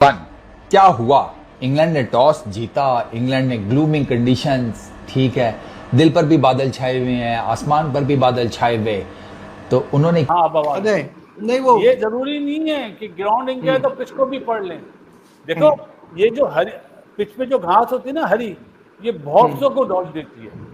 One क्या हुआ? England ने टॉस जीता, इंग्लैंड ने ग्लूमिंग कंडीशंस, ठीक है, दिल पर भी बादल छाए हुए हैं, आसमान पर भी बादल छाए हुए, तो उन्होंने नहीं वो ये जरूरी नहीं है कि ग्राउंड इंजॉय तो पिच को भी पढ़ लें। देखो ये जो हरी पिच पे जो घास होती है ना हरी, ये बहुत को डॉज देती है।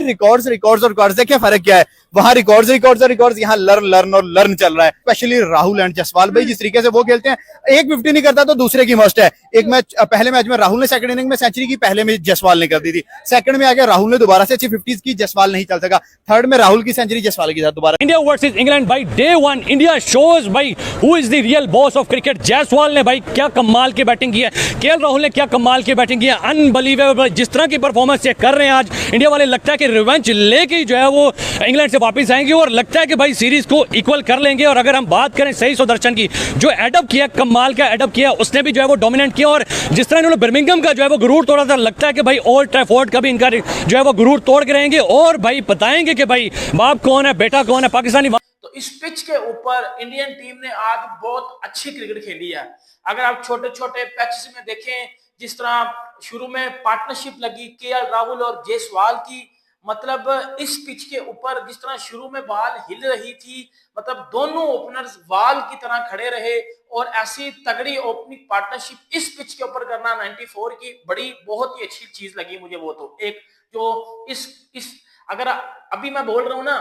रिकॉर्ड्स और रिकॉर्ड्स देखिए फर्क क्या है, वहां रिकॉर्ड्स यहाँ लर्न चल रहा है। स्पेशली राहुल एंड जसवाल भाई जिस तरीके से वो खेलते हैं, एक 50 नहीं करता तो दूसरे की मस्ट है। एक मैच पहले मैच में राहुल ने सेकंड इनिंग में सेंचुरी की, पहले में जसवाल ने कर दी थी। सेकंड में आगे राहुल ने दोबारा से अच्छी 50s की, जसवाल नहीं चल सका। थर्ड में राहुल की सेंचुरी, जसवाल के साथ दोबारा। इंडिया वर्सेस इंग्लैंड भाई, डे वन इंडिया शोज भाई who is the real boss of cricket. Jaiswal ने भाई क्या कमाल की बैटिंग की है, केएल राहुल ने क्या कमाल की बैटिंग की है, अनबिलीवेबल। जिस तरह की परफॉर्मेंस ये कर रहे हैं आज इंडिया वाले, लगता है कि रिवेंज लेके जो है वो इंग्लैंड से वापस आएंगे और लगता है कि भाई सीरीज को इक्वल कर लेंगे। और अगर हम बात करें सही सुदर्शन की, जो एडअप किया, कमाल का एडअप किया, उसने भी जो है वो डोमिनेट किया। और जिस तरह इन्होंने बर्मिंघम का जो है वो गुरूर तोड़ा था, लगता है कि भाई ओल्ड ट्रैफोर्ड का भी इनका जो है वो गुरूर तोड़ के रहेंगे और भाई बताएंगे कि भाई बाप कौन है, बेटा कौन है, पाकिस्तानी। तो इस पिच के ऊपर इंडियन टीम ने आज बहुत अच्छी क्रिकेट खेली है। अगर आप छोटे छोटे पैचेस में देखें, जिस तरह शुरू में पार्टनरशिप लगी केएल राहुल और जायसवाल की, मतलब इस पिच के ऊपर जिस तरह शुरू में बॉल हिल रही थी, मतलब दोनों ओपनर्स वाल की तरह खड़े रहे और ऐसी तगड़ी ओपनिंग पार्टनरशिप इस पिच के ऊपर करना 94 की बड़ी बहुत ही अच्छी चीज लगी मुझे। वो तो एक जो इस अगर अभी मैं बोल रहा हूं ना,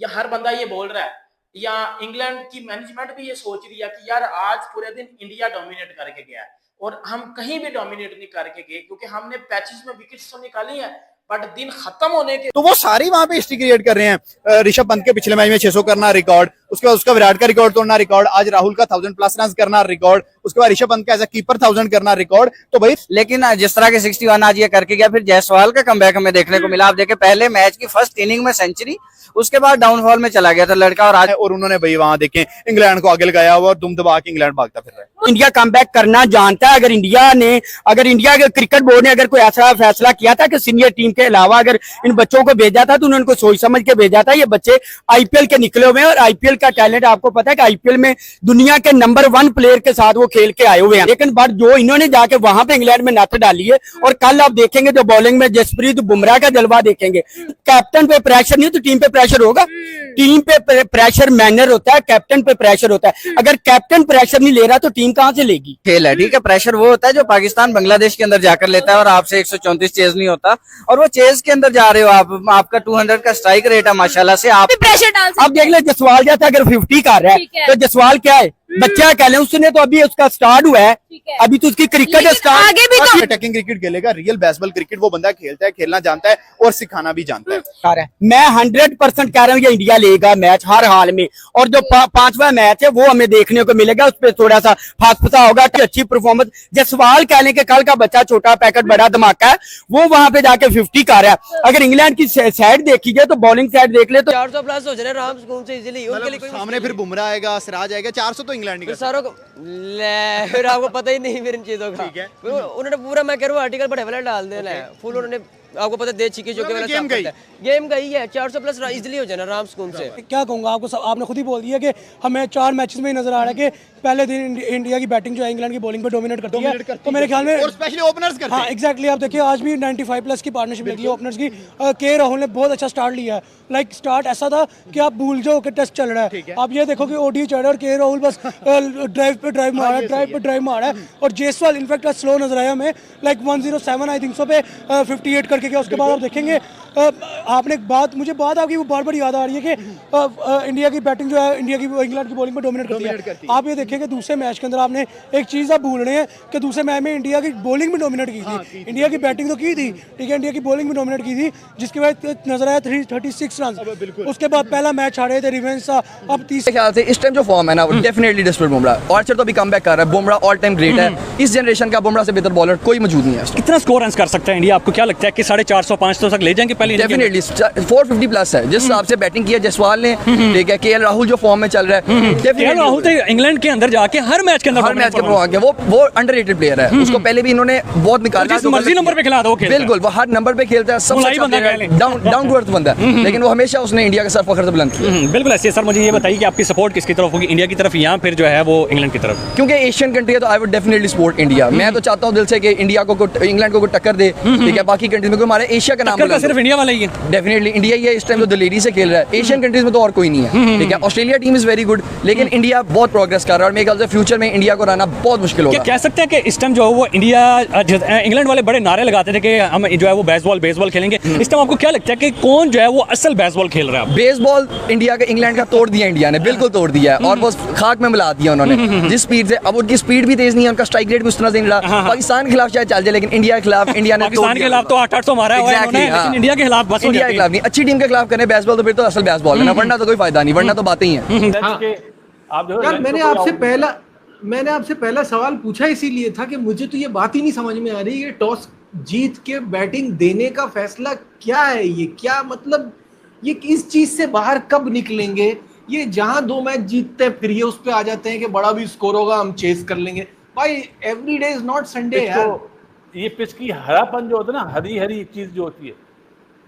या हर बंदा ये बोल रहा है, या इंग्लैंड की मैनेजमेंट भी ये सोच रही है कि यार आज पूरे दिन इंडिया डोमिनेट करके गया है, और हम कहीं भी डोमिनेट नहीं करके गए क्योंकि हमने पैचेस में विकेट्स तो निकाली है, बट दिन खत्म होने के तो वो सारी वहां पे हिस्ट्री क्रिएट कर रहे हैं। ऋषभ पंत के पिछले मैच में 600 करना रिकॉर्ड, उसके बाद उसका विराट का रिकॉर्ड तोड़ना रिकॉर्ड, आज राहुल का 1000+ रन करना रिकॉर्ड, उसके बाद ऋषभ पंत का एज अ कीपर 1000 करना रिकॉर्ड। तो भाई लेकिन जिस तरह के 61 आज ये करके गया, फिर जायसवाल का कमबैक हमें देखने को मिला। आप देखें पहले मैच की फर्स्ट इनिंग में सेंचुरी, उसके बाद डाउनफॉल में चला गया था लड़का, और आज और उन्होंने भाई वहां देखें इंग्लैंड को आगे लगाया हुआ और दुम दबा के इंग्लैंड भागता फिर रहा है। इंडिया कमबैक करना जानता है। अगर इंडिया के क्रिकेट बोर्ड ने अगर कोई ऐसा फैसला किया था कि सीनियर टीम के अलावा अगर इन बच्चों को भेजा था, तो उन्होंने को सोच समझ के भेजा था। ये बच्चे आईपीएल के निकले हुए हैं और आईपीएल का टैलेंट आपको पता है कि आईपीएल में दुनिया के नंबर 1 प्लेयर के साथ वो खेल के आए हुए हैं। लेकिन बात जो इन्होंने जाके वहां पे इंग्लैंड में नथ डाली है, और कल आप देखेंगे जो बॉलिंग में जसप्रीत बुमराह का जलवा देखेंगे। कैप्टन पे प्रेशर नहीं तो टीम पे प्रेशर होगा। टीम पे प्रेशर मैनर होता है, कैप्टन पे प्रेशर होता है। अगर कैप्टन प्रेशर नहीं ले रहा तो टीम कहां से लेगी? खेल है, ठीक है। प्रेशर वो होता है जो पाकिस्तान बांग्लादेश के अंदर जाकर लेता है और आपसे 134 चेज नहीं होता, और वो चेज के अंदर जा रहे हो आप, आपका 200 का स्ट्राइक रेट है माशाल्लाह से। आप प्रेशर डाल सकते हैं। अब देख ले जसवाल जाता है, अगर 50 कर रहा है तो जसवाल क्या है, बच्चा कह लें, उसने तो अभी उसका स्टार्ट हुआ है, अभी तो उसकी क्रिकेट स्टार्ट आगे भी तो अटैकिंग क्रिकेट खेलेगा। रियल बेसबॉल क्रिकेट वो बंदा खेलता है, खेलना जानता है और सिखाना भी जानता है। मैं 100% कह रहा हूँ ये इंडिया लेगा मैच हर हाल में, और जो 5वां मैच है वो हमें देखने को मिलेगा, उस पर थोड़ा सा फासफसा होगा। अच्छी परफॉर्मेंस जसवाल कह लें कि कल का बच्चा छोटा पैकेट बड़ा धमाका है, वो वहां पे जाके 50 कर रहा है। अगर इंग्लैंड की साइड देखी जाए तो बॉलिंग साइड देख ले तो 400+ हो जाए आराम से इजीली। उनके लिए कोई सामने फिर बुमराह आएगा, सिराज आएगा, 400 तो इंग्लैंड नहीं सारों को ले, फिर आपको पता ही नहीं फिर इन चीजों का। उन्होंने पूरा मैं कह रहा हूँ आर्टिकल बड़े वाला डाल देना है फुल। उन्होंने आपको पता दे चुकी जो गेम गई है 400+ इजीली हो जाना आराम सुकून से। क्या कहूँगा आपको, आपने खुद ही बोल दिया कि हमें 4 मैचेस में नजर आ रहा है कि पहले दिन इंडिया की बैटिंग जो है इंग्लैंड की बॉलिंग पे डोमिनेट करती है। तो मेरे ख्याल में और स्पेशली ओपनर्स करते हैं। हाँ एग्जैक्टली, आप देखिए आज भी 95+ की पार्टनरशिप लगी है ओपनर्स की। के राहुल ने बहुत अच्छा स्टार्ट लिया है, लाइक स्टार्ट ऐसा था कि आप भूल जाओ कि टेस्ट चल रहा है। आप ये देखो कि ओडी चढ़ रहा है और के राहुल बस ड्राइव पे ड्राइव मार रहा है, ड्राइव पे ड्राइव मार रहा है। और जायसवाल इनफैक्ट स्लो नजर आया हमें, लाइक 107 आई थिंक सो पे 58 करके गया। उसके बाद आप देखेंगे आपने एक बात, मुझे बात आपकी वो बार बार याद आ रही है कि इंडिया की बैटिंग जो है इंडिया की इंग्लैंड की बॉलिंग पर डोमिनेट करती है। आप ये देखेंगे दूसरे मैच के अंदर आपने एक चीज आप भूल रहे हैं कि दूसरे मैच में इंडिया की बॉलिंग में डोमिनेट की थी। इंडिया की बैटिंग तो की थी, ठीक है, इंडिया की बॉलिंग में डोमिनेट की थी, जिसके बाद नजर आया 336 रन। उसके बाद पहला मैच हारे थे, रिवेंज था। अब तीसरे ख्याल से इस टाइम जो फॉर्म है ना, डेफिनेटली जसप्रीत बुमराह। आर्चर तो अभी कमबैक कर रहा है, बुमराह ऑल टाइम ग्रेट है। इस जनरेशन का बुमराह से बेहतर बॉलर कोई मौजूद नहीं है। कितना स्कोर रन कर सकता है इंडिया? आपको क्या लगता है कि 450-500 तक ले जाएंगे पहले डेफिनेटली 450 प्लस है जिस हिसाब से बैटिंग किया जायसवाल ने, ठीक है, केएल राहुल जो फॉर्म में चल रहा है, केएल राहुल तो इंग्लैंड के अंदर जाके हर मैच के अंदर वो अंडररेटेड प्लेयर है, उसको पहले भी इन्होंने बहुत निकाला, जिस मर्जी नंबर पे खिला दो बिल्कुल, वो हर नंबर पे खेलता है, सबसे डाउन टू अर्थ बंदा है, लेकिन वो हमेशा उसने इंडिया का सर फखर से बुलंद किया। बिल्कुल ऐसे। सर मुझे ये बताइए कि आपकी सपोर्ट किसकी तरफ होगी, इंडिया की तरफ या फिर जो है वो इंग्लैंड की तरफ? क्योंकि एशियन कंट्री है तो I would definitely support India. मैं तो चाहता हूँ दिल से कि इंडिया को इंग्लैंड को टक्कर दे, ठीक है, बाकी कंट्रीज में, हमारे एशिया का नाम सिर्फ इंडिया वाला ही है, डेफिनेटली इंडिया ही है इस टाइम जो दिलेरी से खेल रहा है, एशियन कंट्रीज में तो और कोई नहीं है, ठीक है। Australia team is very good, लेकिन इंडिया बहुत प्रोग्रेस कर रहा है और मेरे ख्याल से फ्यूचर में इंडिया को रहना बहुत मुश्किल होगा। कह सकते हैं कि इस टाइम जो है वो इंडिया, इंग्लैंड वाले बड़े नारे लगाते थे कि हम जो है वो बेसबॉल खेलेंगे, इस टाइम आपको क्या लगता है कि कौन जो है वो असल बेसबॉल खेल रहा है? बेसबॉल इंडिया का, इंग्लैंड का तोड़ दिया इंडिया ने, बिल्कुल तोड़ दिया है, और वो खाक में मिला दिया उन्होंने जिस स्पीड से। अब उनकी स्पीड भी तेज नहीं है, उनका स्ट्राइक रेट भी उस तरह से नहीं रहा। पाकिस्तान के खिलाफ शायद चल जाए, लेकिन इंडिया के खिलाफ इंडिया ने पाकिस्तान के खिलाफ तो 800 मारा है उन्होंने, लेकिन इंडिया के खिलाफ बस इंडिया के खिलाफ नहीं, अच्छी टीम के खिलाफ करें बेसबॉल तो फिर तो असल बेसबॉल है ना, वरना तो कोई फायदा नहीं, वरना तो बातें ही हैं। यार मैंने आपसे पहला सवाल पूछा इसीलिए था कि मुझे तो ये बात ही नहीं समझ में आ रही है, टॉस जीत के बैटिंग देने का फैसला क्या है, ये क्या मतलब, ये इस चीज से बाहर कब निकलेंगे? ये जहां 2 मैच जीतते हैं फिर ये उस पे आ जाते हैं कि बड़ा भी स्कोर होगा हम चेस कर लेंगे। भाई every day is not Sunday यार। ये पिच की हरापन जो होता है ना, हरी हरी चीज जो होती है,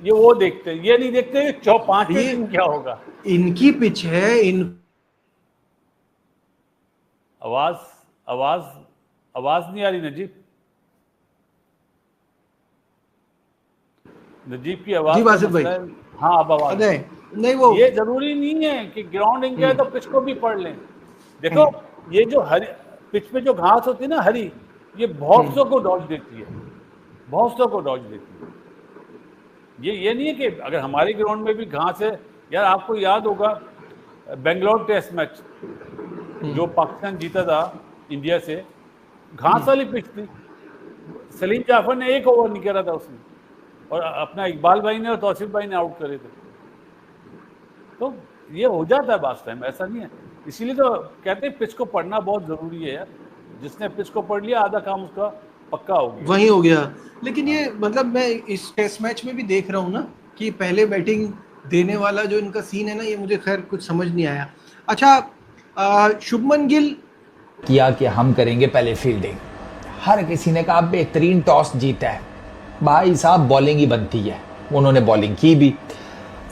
ये वो देखते हैं, ये नहीं देखते 4-5 दिन क्या होगा। इनकी पिच है, आवाज नहीं आ रही नजीब की आवाज। जी वासिफ भाई, हाँ अब आवाज नहीं वो ये जरूरी नहीं है कि ग्राउंडिंग है तो पिच को भी पढ़ लें। देखो ये जो हरी पिच पे जो घास होती है ना हरी, ये बहुत सौ को डॉज देती है, बहुत सौ को डॉज देती है। ये नहीं है कि अगर हमारे ग्राउंड में भी घास है। यार आपको याद होगा बेंगलोर टेस्ट मैच जो पाकिस्तान जीता था इंडिया से, घास वाली पिच थी, सलीम जाफर ने 1 ओवर नहीं करा था उसमें, और अपना इकबाल भाई ने और तौसीफ भाई ने आउट करे थे। तो ये हो जाता है बास टाइम, ऐसा नहीं है। इसीलिए तो कहते हैं पिच को पढ़ना बहुत ज़रूरी है यार, जिसने पिच को पढ़ लिया आधा काम उसका पक्का हो गया, वही हो गया। लेकिन ये मतलब मैं इस टेस्ट मैच में भी देख रहा हूँ ना कि पहले बैटिंग देने वाला जो इनका सीन है ना, ये मुझे खैर कुछ समझ नहीं आया। अच्छा शुभमन गिल किया कि हम करेंगे पहले फील्डिंग, हर किसी ने कहा बेहतरीन टॉस जीता है भाई साहब, बॉलिंग ही बनती है। उन्होंने बॉलिंग की भी,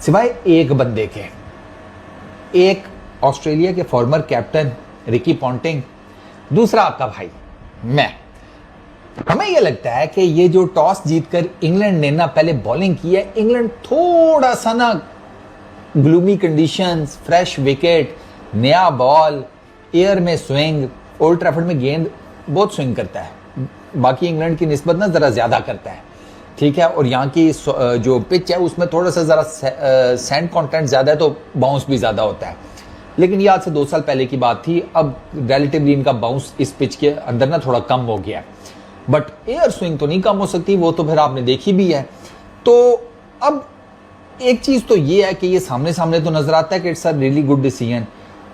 सिवाय एक बंदे के, एक ऑस्ट्रेलिया के फॉर्मर कैप्टन रिकी पॉन्टिंग, दूसरा आपका भाई मैं। हमें यह लगता है कि ये जो टॉस जीतकर इंग्लैंड ने ना पहले बॉलिंग की है, इंग्लैंड थोड़ा सा ना ग्लूमी कंडीशंस, फ्रेश विकेट, नया बॉल, एयर में स्विंग, ओल्ड ट्रैफर्ड में गेंद बहुत स्विंग करता है, बाकी इंग्लैंड की निस्बत ना जरा ज्यादा करता है, ठीक है। और यहाँ की जो पिच है उसमें थोड़ा सा जरा सैंड कंटेंट ज्यादा है तो बाउंस भी ज्यादा होता है। लेकिन ये आज से 2 साल पहले की बात थी, अब रिलेटिवली इनका बाउंस इस पिच के अंदर ना थोड़ा कम हो गया है, बट एयर स्विंग तो नहीं कम हो सकती, वो तो फिर आपने देखी भी है। तो अब एक चीज तो ये है कि ये सामने सामने तो नजर आता है कि it's a really good decision,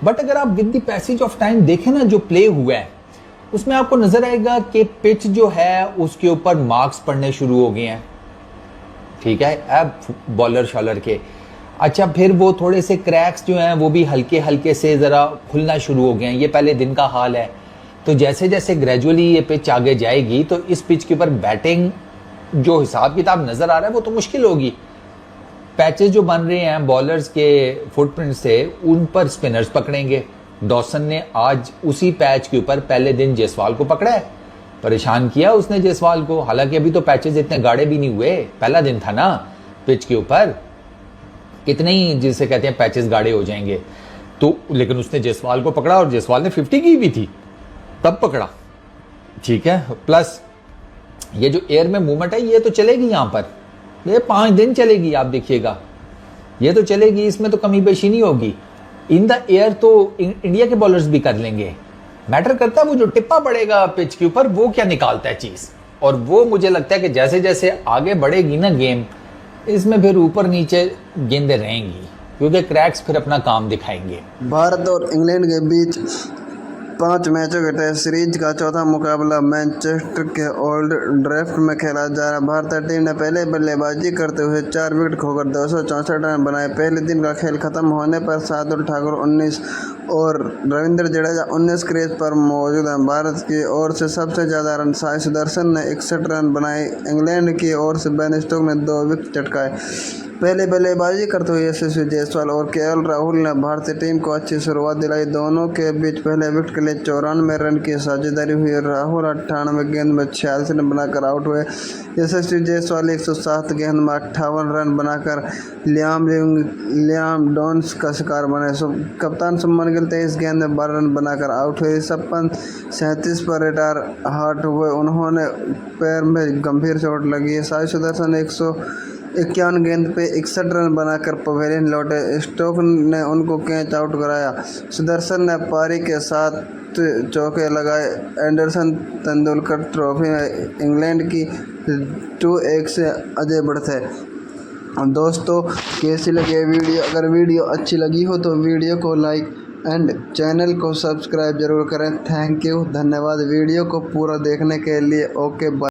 but अगर आप with the passage of time देखें ना जो प्ले हुआ है, उसमें आपको नजर आएगा कि पिच जो है उसके ऊपर मार्क्स पड़ने शुरू हो गए हैं, ठीक है, अब बॉलर शॉलर के। अच्छा, फिर वो थोड़े से क्रैक्स जो हैं वो भी हल्के हल्के से ज़रा खुलना शुरू हो गए हैं। ये पहले दिन का हाल है, तो जैसे जैसे ग्रेजुअली ये पिच आगे जाएगी तो इस पिच के ऊपर बैटिंग जो हिसाब किताब नज़र आ रहा है वो तो मुश्किल होगी। पैचेस जो बन रहे हैं बॉलर्स के फुटप्रिंट से, उन पर स्पिनर्स पकड़ेंगे। डॉसन ने आज उसी पैच के ऊपर पहले दिन जायसवाल को पकड़ा है, परेशान किया उसने जायसवाल को। हालांकि अभी तो पैचेस इतने गाढ़े भी नहीं हुए, पहला दिन था ना पिच के ऊपर, कितने ही जिसे कहते हैं पैचेस गाढ़े हो जाएंगे तो, लेकिन उसने जायसवाल को पकड़ा और जायसवाल ने 50 की भी थी तब पकड़ा, ठीक है। प्लस ये जो एयर में मूवमेंट है ये तो चलेगी, यहाँ पर ये 5 दिन चलेगी, आप देखिएगा ये तो चलेगी, इसमें तो कमी बेशी नहीं होगी। इन द एयर तो इंडिया के बॉलर्स भी कर लेंगे, मैटर करता है वो जो टिप्पा पड़ेगा पिच के ऊपर वो क्या निकालता है चीज। और वो मुझे लगता है कि जैसे जैसे आगे बढ़ेगी ना गेम, इसमें फिर ऊपर नीचे गेंदें रहेंगी, क्योंकि क्रैक्स फिर अपना काम दिखाएंगे। भारत और इंग्लैंड के बीच 5 मैचों के टेस्ट सीरीज का चौथा मुकाबला मैनचेस्टर के ओल्ड ट्रैफर्ड में खेला जा रहा। भारतीय टीम ने पहले बल्लेबाजी करते हुए 4 विकेट खोकर 264 रन बनाए। पहले दिन का खेल खत्म होने पर शार्दुल ठाकुर 19 और रविंद्र जडेजा 19 क्रीज पर मौजूद हैं। भारत की ओर से सबसे ज़्यादा रन साई सुदर्शन ने 61 रन बनाए। इंग्लैंड की ओर से बेन स्टोक्स ने 2 विकेट चटकाए। पहले बल्लेबाजी करते हुए यशस्वी जायसवाल और केएल राहुल ने भारतीय टीम को अच्छी शुरुआत दिलाई। दोनों के बीच पहले विकेट के लिए 94 रन की साझेदारी हुई। राहुल 98 गेंद में 46 रन बनाकर आउट हुए। यशस्वी जायसवाल 107 गेंद में 58 रन बनाकर लियाम डॉन्स का शिकार बने। कप्तान शुभमन गिल 23 गेंद में 12 रन बनाकर आउट हुए। ऋषभ पंत 37 पर रिटायर हार्ट हुए, उन्होंने पैर में गंभीर चोट लगी है। साई सुदर्शन 151 गेंद पे 61 रन बनाकर पवेलियन लौटे। स्टोक ने उनको कैच आउट कराया। सुदर्शन ने पारी के 7 चौके लगाए। एंडरसन तेंदुलकर ट्रॉफी में इंग्लैंड की 2-1 से आगे बढ़ते। दोस्तों कैसी लगे वीडियो? अगर वीडियो अच्छी लगी हो तो वीडियो को लाइक एंड चैनल को सब्सक्राइब जरूर करें। थैंक यू, धन्यवाद वीडियो को पूरा देखने के लिए। Okay bye.